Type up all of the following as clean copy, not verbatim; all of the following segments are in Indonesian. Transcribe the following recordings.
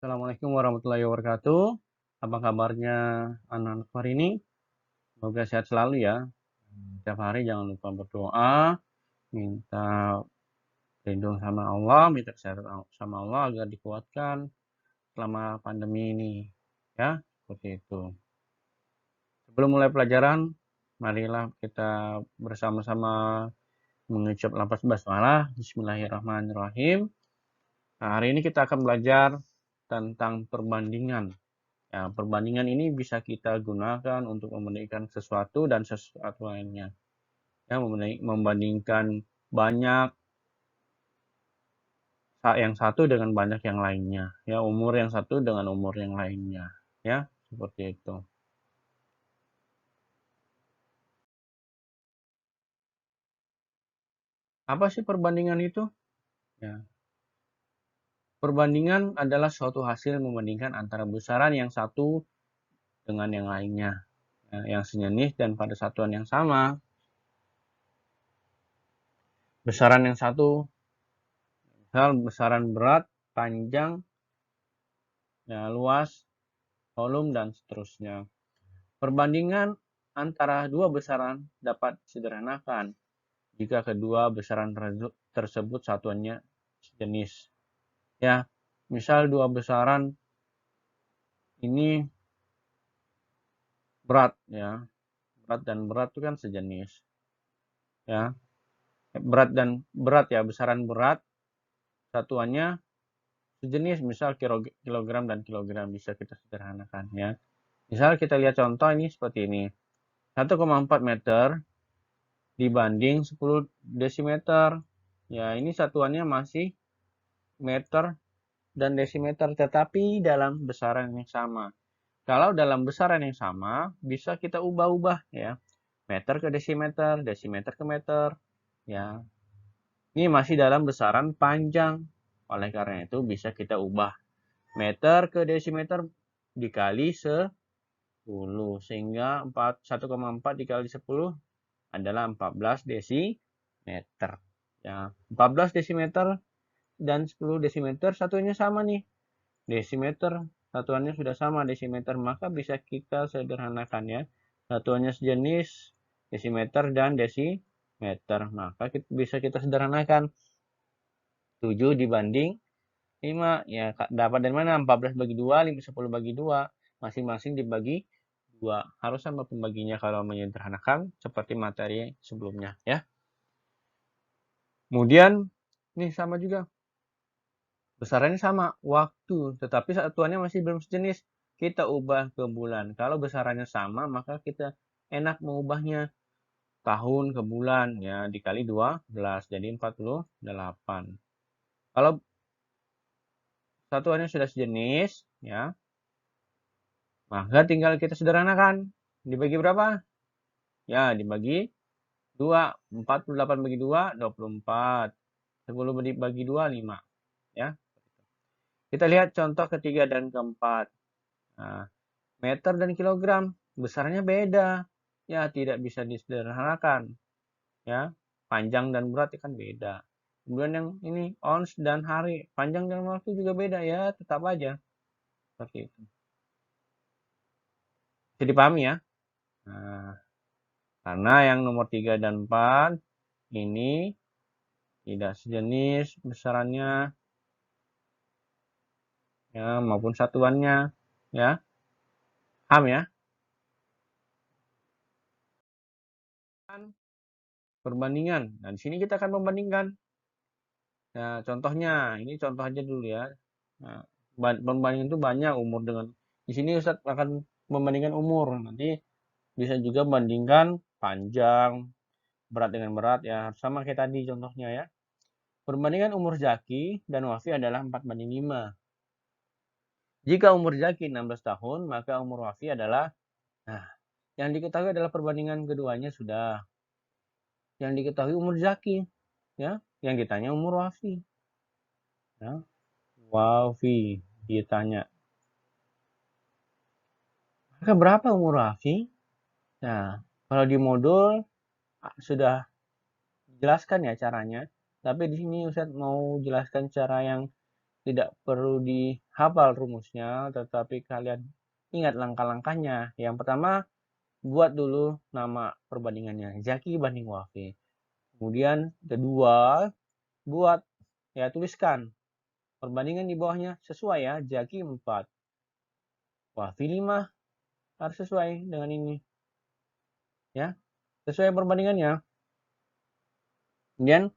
Assalamualaikum warahmatullahi wabarakatuh. Apa kabarnya anak-anak hari ini? Semoga sehat selalu ya. Setiap hari jangan lupa berdoa, minta lindung sama Allah, minta kesehatan sama Allah agar dikuatkan selama pandemi ini. Ya, seperti itu. Sebelum mulai pelajaran, marilah kita bersama-sama mengucap lafaz basmalah. Bismillahirrahmanirrahim. Nah, hari ini kita akan belajar tentang perbandingan. Ya, perbandingan ini bisa kita gunakan untuk membandingkan sesuatu dan sesuatu lainnya. Ya, membandingkan banyak yang satu dengan banyak yang lainnya. Ya, umur yang satu dengan umur yang lainnya. Ya, seperti itu. Apa sih perbandingan itu? Ya, perbandingan adalah suatu hasil membandingkan antara besaran yang satu dengan yang lainnya. Ya, yang sejenis dan pada satuan yang sama. Besaran yang satu, misal besaran berat, panjang, ya, luas, volume, dan seterusnya. Perbandingan antara dua besaran dapat disederhanakan jika kedua besaran tersebut satuannya sejenis. Ya, misal dua besaran ini berat ya. Berat dan berat itu kan sejenis. Ya. Berat ya, besaran berat satuannya sejenis, misal kilogram dan kilogram bisa kita sederhanakan ya. Misal kita lihat contoh ini seperti ini. 1,4 meter dibanding 10 desimeter. Ya, ini satuannya masih meter dan desimeter, tetapi dalam besaran yang sama. Kalau dalam besaran yang sama, bisa kita ubah-ubah ya. Meter ke desimeter, desimeter ke meter. Ya, ini masih dalam besaran panjang. Oleh karena itu bisa kita ubah meter ke desimeter dikali 10 sehingga 1,4 dikali 10 adalah 14 desimeter. Ya, 14 desimeter dan 10 desimeter satuannya sama nih. Desimeter satuannya sudah sama desimeter, maka bisa kita sederhanakan ya. Satuannya sejenis desimeter dan desimeter, maka bisa kita sederhanakan 7 dibanding 5 ya, dapat dari mana? 14 bagi 2, 10 bagi 2, masing-masing dibagi 2. Harus sama pembaginya kalau menyederhanakan seperti materi sebelumnya ya. Kemudian ini sama juga. Besarannya sama, waktu, tetapi satuannya masih belum sejenis. Kita ubah ke bulan. Kalau besarannya sama, maka kita enak mengubahnya tahun ke bulan ya, dikali 12 jadi 48. Kalau satuannya sudah sejenis ya, maka tinggal kita sederhanakan. Dibagi berapa? Ya, dibagi 2. 48 bagi 2, 24. 10 bagi 2, 5. Ya. Kita lihat contoh ketiga dan keempat. Nah, meter dan kilogram besarnya beda. Ya, tidak bisa disederhanakan. Ya, panjang dan berat kan beda. Kemudian yang ini ons dan hari, panjang dan waktu juga beda ya, tetap aja seperti itu. Bisa dipahami ya? Nah, karena yang nomor 3 dan 4 ini tidak sejenis besarannya ya maupun satuannya ya. Paham ya? Perbandingan. Nah, di sini kita akan membandingkan. Nah, contohnya, ini contoh aja dulu ya. Nah, perbandingan itu banyak umur dengan di sini Ustaz akan membandingkan umur. Nanti bisa juga bandingkan panjang, berat dengan berat ya. Sama kayak tadi contohnya ya. Perbandingan umur Zaki dan Wafi adalah 4 banding 5. Jika umur Zaki 16 tahun, maka umur Wafi adalah, nah, yang diketahui adalah perbandingan keduanya sudah. Yang diketahui umur Zaki, ya. Yang ditanya umur Wafi. Ya. Wafi ditanya, maka berapa umur Wafi? Nah, kalau di modul sudah jelaskan ya caranya. Tapi di sini Ustaz mau jelaskan cara yang tidak perlu dihafal rumusnya, tetapi kalian ingat langkah-langkahnya. Yang pertama, buat dulu nama perbandingannya, Zaki banding Wafi. Kemudian kedua, tuliskan perbandingan di bawahnya sesuai ya, Zaki 4, Wafi 5, harus sesuai dengan ini. Ya, sesuai perbandingannya. Kemudian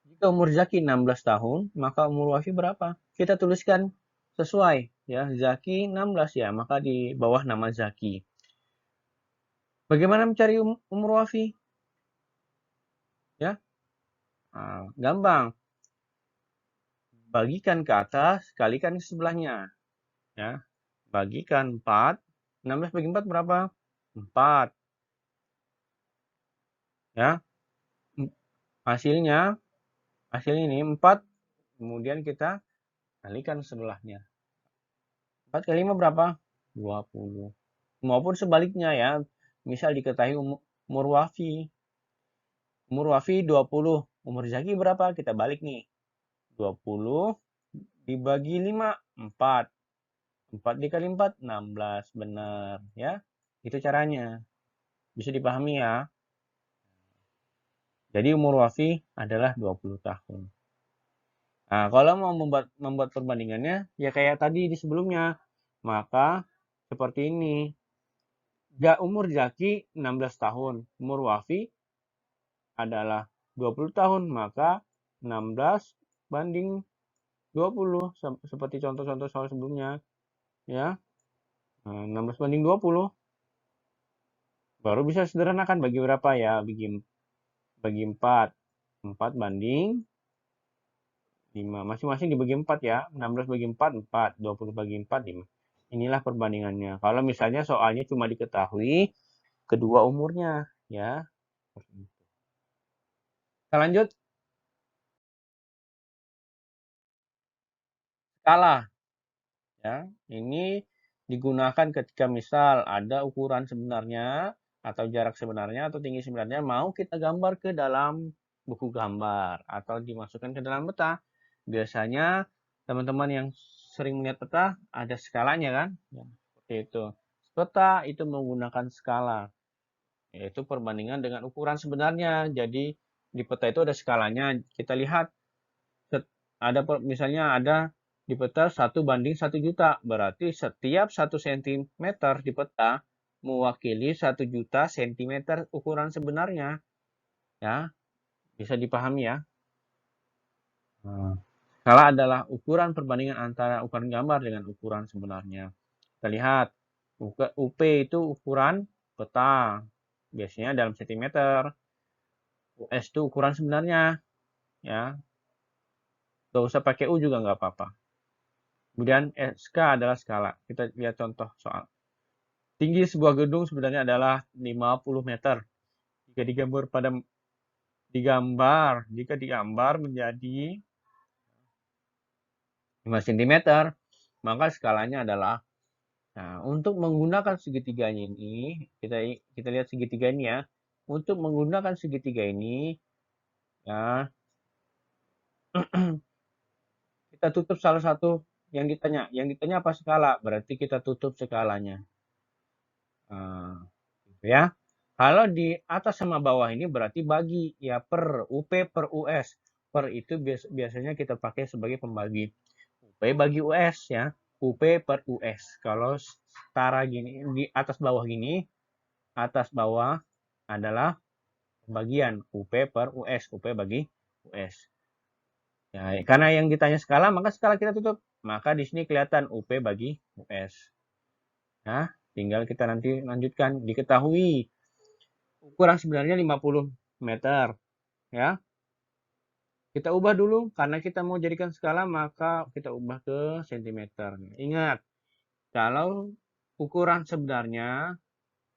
jika umur Zaki 16 tahun, maka umur Wafi berapa? Kita tuliskan sesuai ya, Zaki 16 ya, maka di bawah nama Zaki. Bagaimana mencari umur Wafi? Ya, gampang. Bagikan ke atas, kalikan ke sebelahnya. Ya, bagikan 4. 16 bagi 4 berapa? 4. Ya, hasilnya ini 4. Kemudian kita kalikan sebelahnya. 4 kali 5 berapa? 20. Maupun sebaliknya ya. Misal diketahui umur Wafi. Umur Wafi 20. Umur Zaki berapa? Kita balik nih. 20 dibagi 5, 4. 4 dikali 4, 16. Benar. Ya, itu caranya. Bisa dipahami ya. Jadi umur Wafi adalah 20 tahun. Nah, kalau mau membuat perbandingannya, ya kayak tadi di sebelumnya. Maka seperti ini. Umur Zaki 16 tahun. Umur Wafi adalah 20 tahun. Maka 16 banding 20. Seperti contoh-contoh soal sebelumnya. Ya, 16 banding 20. Baru bisa sederhanakan bagi berapa ya? Bagi 4. 4 banding 5. Masing-masing dibagi 4 ya. 16 bagi 4, 4. 20 bagi 4, 5. Inilah perbandingannya. Kalau misalnya soalnya cuma diketahui kedua umurnya. Ya. Kita lanjut. Skala. Ya. Ini digunakan ketika misal ada ukuran sebenarnya atau jarak sebenarnya atau tinggi sebenarnya mau kita gambar ke dalam buku gambar atau dimasukkan ke dalam peta. Biasanya teman-teman yang sering melihat peta ada skalanya kan? Ya, seperti itu. Peta itu menggunakan skala, yaitu perbandingan dengan ukuran sebenarnya. Jadi di peta itu ada skalanya. Kita lihat misalnya ada di peta 1 banding 1 juta. Berarti setiap 1 cm di peta mewakili 1 juta cm ukuran sebenarnya. Ya, bisa dipahami ya. Skala adalah ukuran perbandingan antara ukuran gambar dengan ukuran sebenarnya. Kita lihat, UP itu ukuran peta. Biasanya dalam cm. US itu ukuran sebenarnya. Ya, nggak usah pakai U juga nggak apa-apa. Kemudian SK adalah skala. Kita lihat contoh soal. Tinggi sebuah gedung sebenarnya adalah 50 meter. Jika digambar menjadi 5 cm, maka skalanya adalah, nah, untuk menggunakan segitiganya ini, kita lihat segitiga ini ya. Untuk menggunakan segitiga ini, ya, kita tutup salah satu yang ditanya. Yang ditanya apa skala? Berarti kita tutup skalanya. Ya. Kalau di atas sama bawah ini berarti bagi ya, per UP per US. Per itu biasanya kita pakai sebagai pembagi. UP bagi US ya. UP per US. Kalau setara gini di atas bawah gini, atas bawah adalah pembagian UP per US. UP bagi US. Ya, karena yang ditanya skala, maka skala kita tutup. Maka di sini kelihatan UP bagi US. Nah, tinggal kita nanti lanjutkan. Diketahui ukuran sebenarnya 50 meter. Ya, kita ubah dulu. Karena kita mau jadikan skala, maka kita ubah ke cm. Ingat, kalau ukuran sebenarnya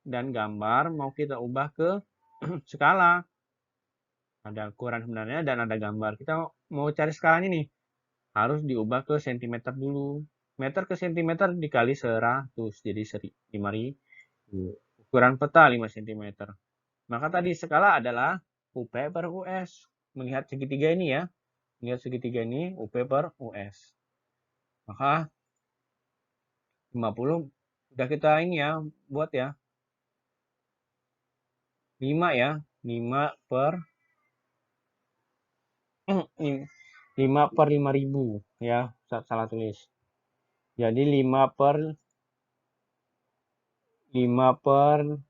dan gambar mau kita ubah ke skala. Ada ukuran sebenarnya dan ada gambar. Kita mau cari skalanya nih. Harus diubah ke cm dulu. Meter ke cm dikali 100. Jadi 5.000. Ukuran peta 5 cm. Maka tadi skala adalah UP per US. melihat segitiga ini ya. Lihat segitiga ini UP per US. Maka 50 udah kita ini ya, buat ya. 5 ya. 5 per 5 per 5.000 ya, salah tulis. Jadi 5 per 5 per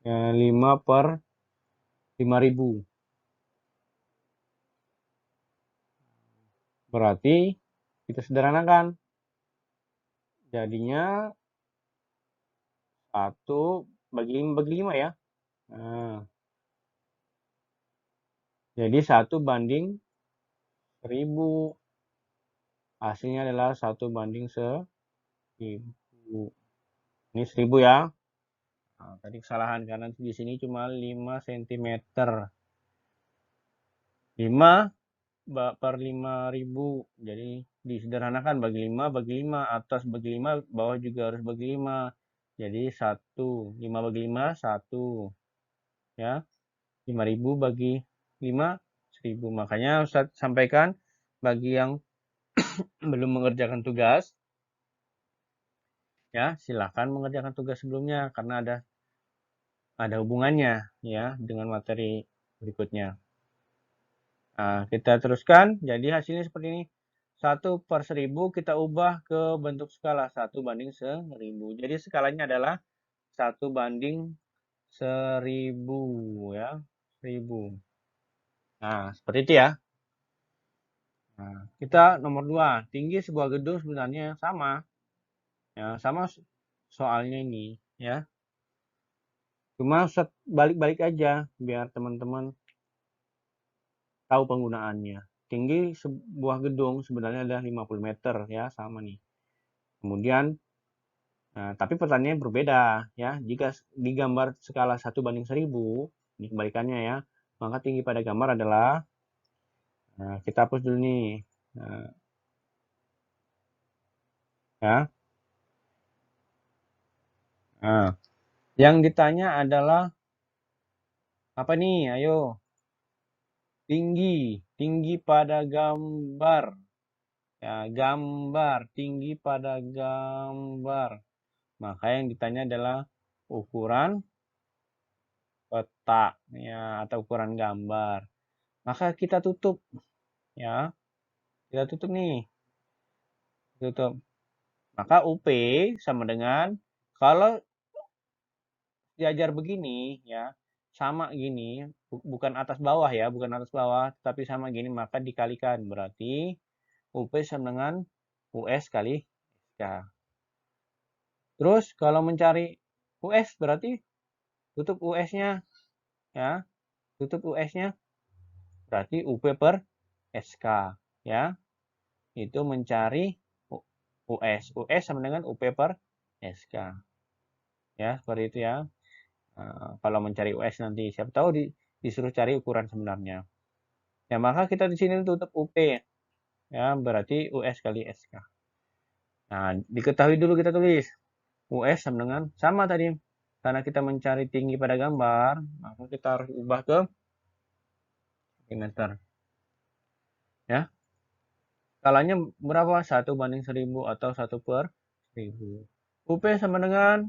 5 per 5.000. Berarti kita sederhanakan. Jadinya 1 bagi 5 ya. Nah, jadi 1 banding 1000. Hasilnya adalah 1 banding 1000. Ini 1000 ya. Nah, tadi kesalahan karena di sini cuma 5 cm. 5 per 5.000. Jadi disederhanakan bagi 5 bagi 5, atas bagi 5, bawah juga harus bagi 5. Jadi 1, 5 bagi 5 1 ya. 5.000 bagi 5 1000. Makanya Ustaz sampaikan bagi yang belum mengerjakan tugas ya, silakan mengerjakan tugas sebelumnya karena ada hubungannya ya dengan materi berikutnya. Nah, kita teruskan. Jadi hasilnya seperti ini. 1 per 1000 kita ubah ke bentuk skala 1 banding 1000. Jadi skalanya adalah 1 banding 1000 ya. 1000. Nah, seperti itu ya. Nah, kita nomor 2. Tinggi sebuah gedung sebenarnya sama. Ya, sama soalnya ini ya. Cuma balik-balik aja biar teman-teman tahu penggunaannya. Tinggi sebuah gedung sebenarnya adalah 50 meter ya, sama nih. Kemudian tapi pertanyaannya berbeda ya. Jika digambar skala 1 banding 1000, ini kebalikannya ya, maka tinggi pada gambar adalah, kita hapus dulu nih. Ya. Nah, yang ditanya adalah apa nih? Ayo. Tinggi pada gambar. Ya, gambar, tinggi pada gambar. Maka yang ditanya adalah ukuran peta ya, atau ukuran gambar. Maka kita tutup ya. Kita tutup nih. Tutup. Maka UP sama dengan, kalau diajar begini ya, sama gini, bukan atas bawah ya, bukan atas bawah, tapi sama gini, maka dikalikan. Berarti UP sama dengan US kali SK. Terus kalau mencari US berarti tutup US-nya ya, tutup US-nya berarti UP per SK ya. Itu mencari US. US sama dengan UP per SK. Ya, seperti itu ya. Kalau mencari US nanti siapa tahu disuruh cari ukuran sebenarnya. Ya, maka kita di sini tutup UP ya, berarti US kali SK. Nah, diketahui dulu kita tulis US sama dengan sama tadi. Karena kita mencari tinggi pada gambar, maka kita harus ubah ke cm. Ya. Skalanya berapa? 1 banding 1000 atau 1 per 1000. UP sama dengan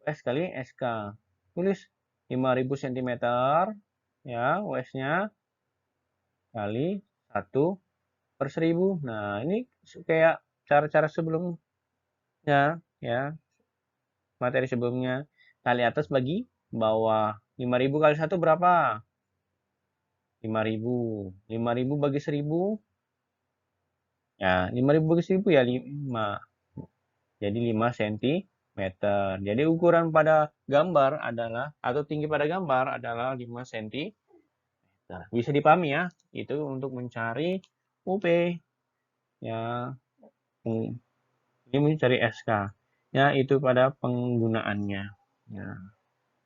US kali SK. Tulis 5000 cm ya, US-nya kali 1 per 1000. Nah, ini kayak cara-cara sebelumnya ya, materi sebelumnya. Kali atas bagi bawah. 5000 kali 1 berapa? 5000. 5000 bagi 1000 ya, 5000 bagi 1000 ya 5. Jadi 5 cm. Jadi ukuran pada gambar adalah, atau tinggi pada gambar adalah 5 cm. Bisa dipahami ya, itu untuk mencari UP ya. Ini mencari SK ya, itu pada penggunaannya ya.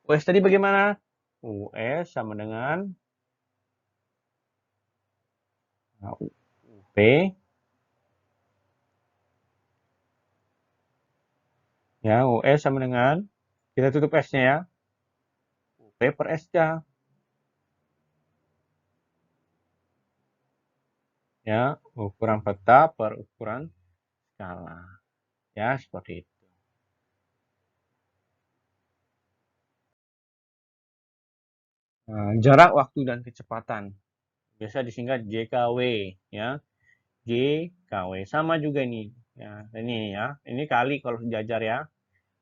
US tadi bagaimana? US sama dengan UP ya, US sama dengan Kita tutup S-nya ya. UP per S-nya. Ya, ukuran peta per ukuran skala. Ya, seperti itu. Nah, jarak, waktu, dan kecepatan. Biasa disingkat JKW. Ya, JKW. Sama juga ini. Ya, ini ya. Ini kali kalau sejajar ya.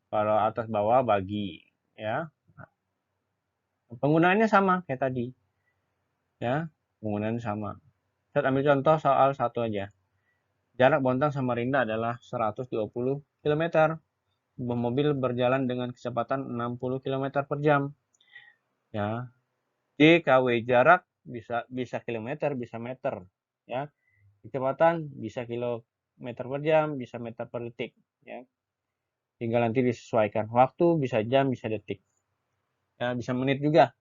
Kalau atas bawah bagi. Ya, penggunaannya sama kayak tadi. Ya, penggunaannya sama. Saya ambil contoh soal satu aja. Jarak Bontang Samarinda adalah 120 km. Mobil berjalan dengan kecepatan 60 km per jam. Ya, JKW jarak bisa kilometer, bisa meter. Ya, kecepatan bisa kilometer per jam, bisa meter per detik. Ya, tinggal nanti disesuaikan. Waktu bisa jam, bisa detik. Ya, bisa menit juga.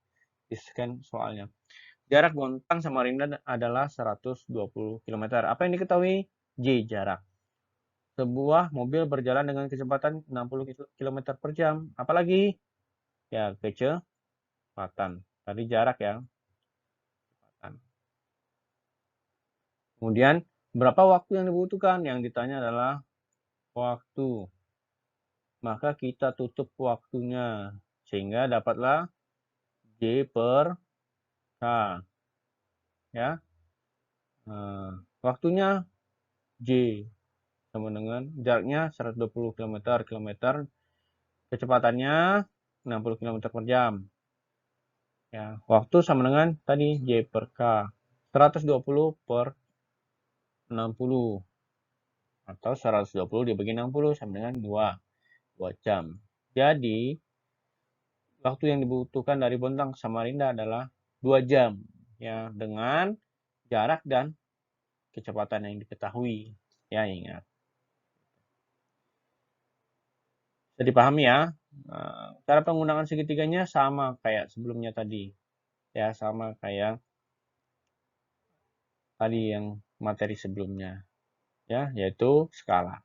Disesuaikan soalnya. Jarak Bontang Samarinda adalah 120 km. Apa yang diketahui? J jarak. Sebuah mobil berjalan dengan kecepatan 60 km per jam. Apalagi? Ya, kecepatan. Tadi jarak ya. Kecepatan. Kemudian, berapa waktu yang dibutuhkan? Yang ditanya adalah waktu. Maka kita tutup waktunya. Sehingga dapatlah J per K. Ya. Nah, waktunya J sama dengan jaraknya 120 km, kecepatannya 60 km per jam. Ya, waktu sama dengan tadi J per K. 120 per 60 atau 120 dibagi 60 sama dengan 2 jam. Jadi, waktu yang dibutuhkan dari Bontang ke Samarinda adalah 2 jam. Ya, dengan jarak dan kecepatan yang diketahui. Ya, ingat. Bisa dipahami ya. Cara penggunaan segitiganya sama kayak sebelumnya tadi. Ya, sama kayak tadi yang materi sebelumnya. Ya, yaitu skala.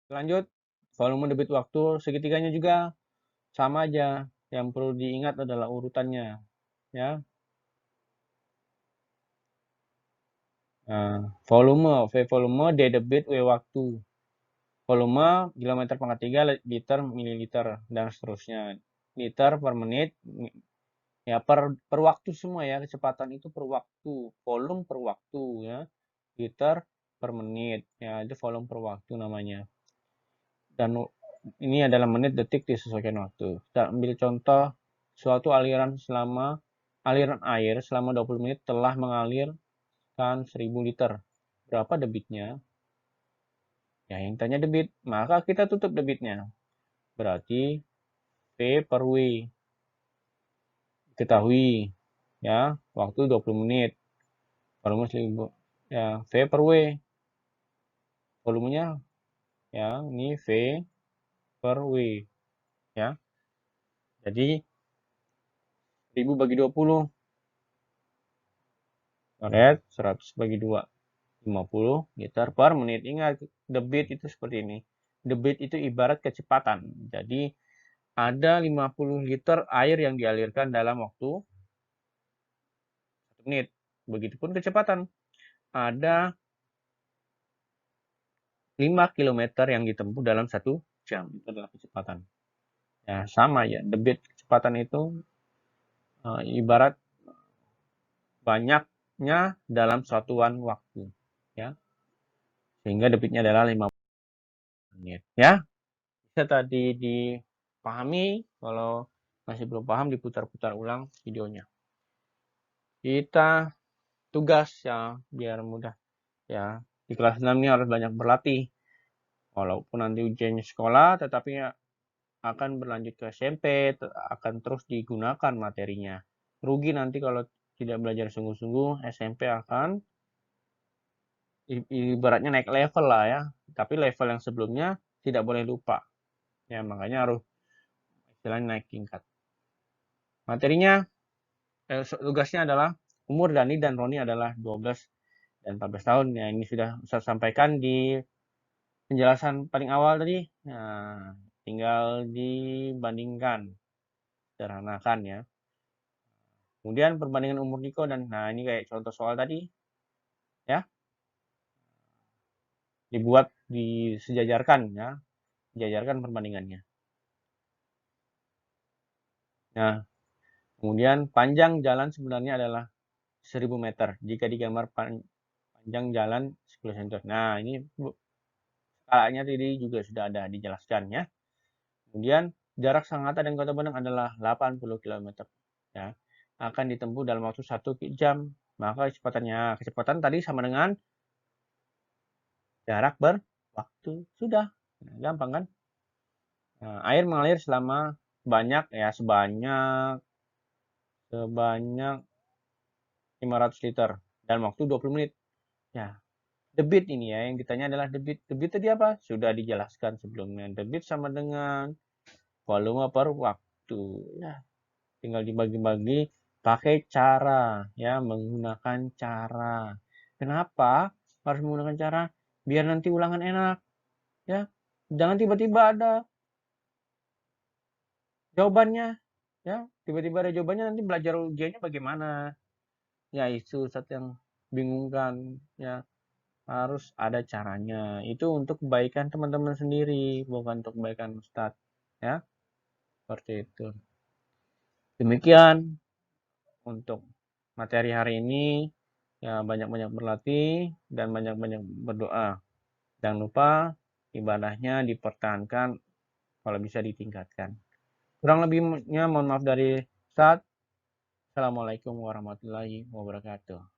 Lanjut, volume debit waktu segitiganya juga sama aja. Yang perlu diingat adalah urutannya. Ya, volume, V volume, D debit, W waktu. Volume kilometer pangkat 3, liter, mililiter, dan seterusnya. Liter per menit, ya per waktu semua ya. Kecepatan itu per waktu. Volume per waktu ya. Liter per menit. Ya, itu volume per waktu namanya. Dan ini adalah menit, detik disesuaikan waktu. Kita ambil contoh suatu aliran air selama 20 menit telah mengalirkan 1000 liter. Berapa debitnya? Ya, yang tanya debit, maka kita tutup debitnya. Berarti V per W. Ketahui ya, waktu 20 menit. Volume 1000. Ya, V per W. Volumenya ya, ini V per W ya. Jadi 1000 bagi 20. Coret 100 bagi 2. 50 liter per menit. Ingat, debit itu seperti ini. Debit itu ibarat kecepatan. Jadi, ada 50 liter air yang dialirkan dalam waktu 1 menit. Begitupun kecepatan. Ada 5 km yang ditempuh dalam 1 jam. Itu adalah kecepatan. Ya, sama ya. Debit kecepatan itu ibarat banyaknya dalam satuan waktu. Ya. Sehingga debitnya adalah 50 menit. Ya. Bisa tadi dipahami. Kalau masih belum paham, diputar-putar ulang videonya. Kita tugas ya, biar mudah. Ya, di kelas 6 ini harus banyak berlatih. Walaupun nanti ujiannya sekolah, tetapi akan berlanjut ke SMP, akan terus digunakan materinya. Rugi nanti kalau tidak belajar sungguh-sungguh, SMP akan ibaratnya naik level lah ya. Tapi level yang sebelumnya tidak boleh lupa. Ya, makanya harus istilahnya naik tingkat. Materinya, tugasnya adalah umur Dani dan Roni adalah 12 dan 14 tahun. Ya, ini sudah saya sampaikan di penjelasan paling awal tadi. Nah, tinggal dibandingkan, sederhanakan ya. Kemudian perbandingan umur Niko dan nah ini kayak contoh soal tadi ya, dibuat disejajarkan ya, sejajarkan perbandingannya. Nah, kemudian panjang jalan sebenarnya adalah 1000 meter jika digambar panjang jalan 10 cm. Nah, ini skalanya tadi juga sudah ada dijelaskan ya. Kemudian jarak Sangatta dan Kota Bandung adalah 80 km ya. Akan ditempuh dalam waktu 1 jam. Maka kecepatan tadi sama dengan jarak berwaktu. Sudah. Nah, gampang kan? Nah, air mengalir selama sebanyak 500 liter dalam waktu 20 menit. Ya, debit ini ya, yang ditanya adalah debit. Debit tadi apa? Sudah dijelaskan sebelumnya. Debit sama dengan volume per waktu. Ya, tinggal dibagi-bagi pakai cara, ya, menggunakan cara. Kenapa harus menggunakan cara? Biar nanti ulangan enak, ya. Jangan tiba-tiba ada jawabannya, ya. Tiba-tiba ada jawabannya, nanti belajar ujiannya bagaimana? Ya, itu satu yang bingungkan, ya. Harus ada caranya. Itu untuk kebaikan teman-teman sendiri, bukan untuk kebaikan Ustadz. Ya, seperti itu. Demikian untuk materi hari ini. Ya, banyak-banyak berlatih dan banyak-banyak berdoa. Jangan lupa ibadahnya dipertahankan, kalau bisa ditingkatkan. Kurang lebihnya mohon maaf dari Ustadz. Assalamualaikum warahmatullahi wabarakatuh.